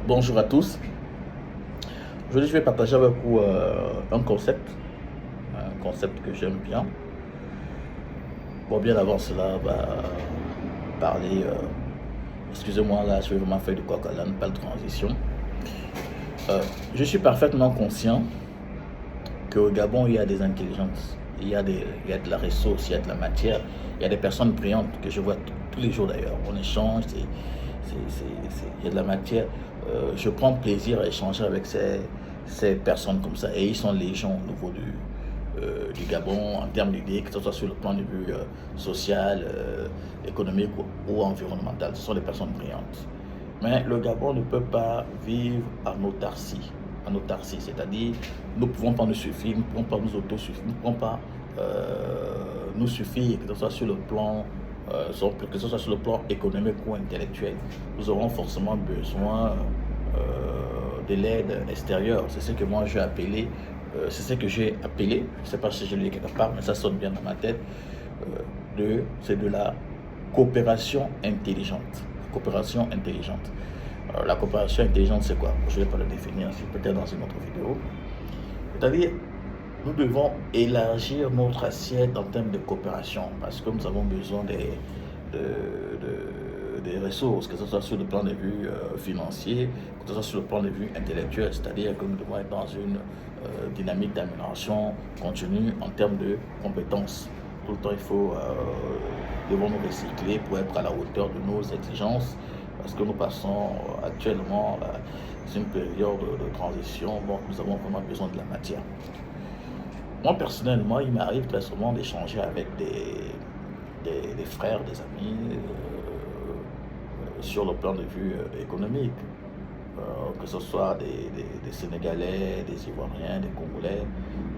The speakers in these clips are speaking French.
Bonjour à tous. Aujourd'hui, je vais partager avec vous un concept que j'aime bien. Bon, bien avant cela, parler. Excusez-moi, là, je vais vraiment faire du coq à l'âne, pas de transition. Je suis parfaitement conscient qu'au Gabon, il y a des intelligences, il y a de la ressource, il y a de la matière, il y a des personnes brillantes que je vois tous les jours d'ailleurs. On échange, il y a de la matière. Je prends plaisir à échanger avec ces personnes comme ça. Et ils sont légions au niveau du Gabon en termes d'idées, que ce soit sur le plan de vue social, économique ou environnemental. Ce sont des personnes brillantes. Mais le Gabon ne peut pas vivre en autarcie, c'est-à-dire nous ne pouvons pas nous suffire, nous ne pouvons pas nous autosuffire, nous ne pouvons pas nous suffire, que ce soit sur le plan que ce soit sur le plan économique ou intellectuel. Nous aurons forcément besoin de l'aide extérieure. C'est ce que moi j'ai appelé, c'est ce que j'ai appelé, je ne sais pas si je l'ai quelque part, mais ça sonne bien dans ma tête, c'est de la coopération intelligente. Coopération intelligente. La coopération intelligente, c'est quoi? Je ne vais pas le définir, c'est peut-être dans une autre vidéo. C'est-à-dire, nous devons élargir notre assiette en termes de coopération parce que nous avons besoin des ressources, que ce soit sur le plan de vue financier, que ce soit sur le plan de vue intellectuel, c'est-à-dire que nous devons être dans une dynamique d'amélioration continue en termes de compétences. Tout le temps, devons nous recycler pour être à la hauteur de nos exigences parce que nous passons actuellement c'est une période de transition, donc nous avons vraiment besoin de la matière. Moi, personnellement, il m'arrive très souvent d'échanger avec des frères, des amis, sur le plan de vue économique, que ce soit des Sénégalais, des Ivoiriens, des Congolais,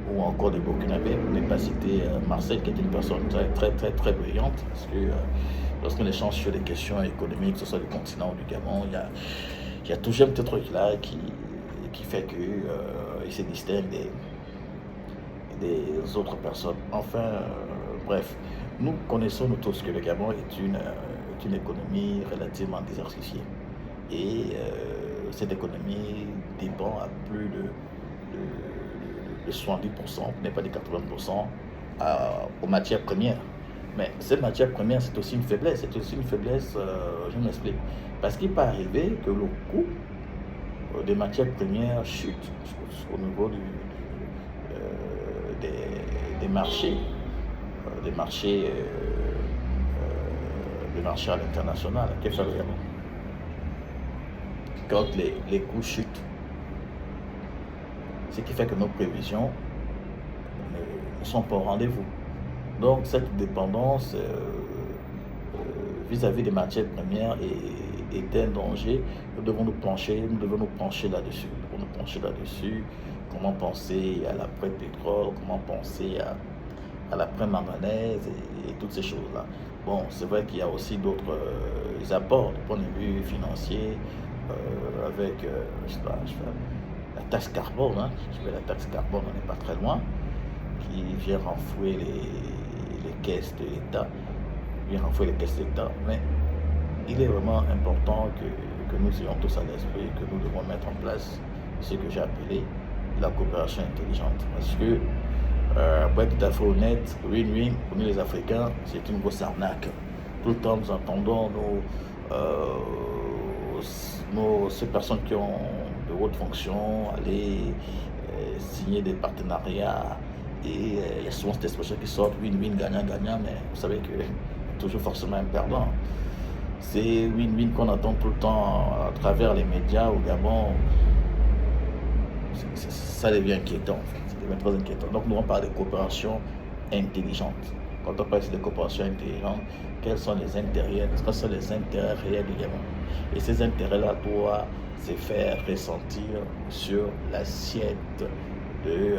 ou encore des Burkinabés, pour ne pas citer Marcel, qui est une personne très brillante, parce que lorsqu'on échange sur des questions économiques, que ce soit du continent ou du Gabon, il y a toujours un petit truc là qui fait qu'il se distingue des autres personnes. Enfin, bref, nous connaissons nous tous que le Gabon est une économie relativement diversifiée. Et cette économie dépend à plus de 70%, n'est pas de 80%, aux matières premières. Mais ces matières premières, c'est aussi une faiblesse. C'est aussi une faiblesse, je m'explique. Parce qu'il peut arriver que le coût des matières premières chute au niveau des marchés, des marchés à l'international. Qu'est-ce que ça veut dire? Quand les coûts chutent, ce qui fait que nos prévisions ne sont pas au rendez-vous. Donc cette dépendance vis-à-vis des matières premières est un danger. Nous devons nous pencher là-dessus. Comment penser à l'après-pétrole, comment penser à l'après-manganèse et toutes ces choses-là. Bon, c'est vrai qu'il y a aussi d'autres apports du point de vue financier avec, je sais pas, la taxe carbone, hein. La taxe carbone, on n'est pas très loin, qui vient renflouer les caisses de l'État, mais il est vraiment important que nous ayons tous à l'esprit que nous devons mettre en place ce que j'ai appelé la coopération intelligente. Parce que, pour être tout à fait honnête, win-win, pour nous les Africains, c'est une grosse arnaque. Tout le temps, nous entendons ces personnes qui ont de hautes fonctions aller signer des partenariats. Et il y a souvent cette expression qui sort win-win, gagnant-gagnant, mais vous savez que toujours forcément un perdant. C'est win-win qu'on entend tout le temps à travers les médias au Gabon. Ça devient inquiétant, en fait. Ça devient très inquiétant. Donc, nous allons parler de coopération intelligente. Quand on parle de coopération intelligente, quels sont les intérêts réels du Gabon? Et ces intérêts-là doivent se faire ressentir sur l'assiette de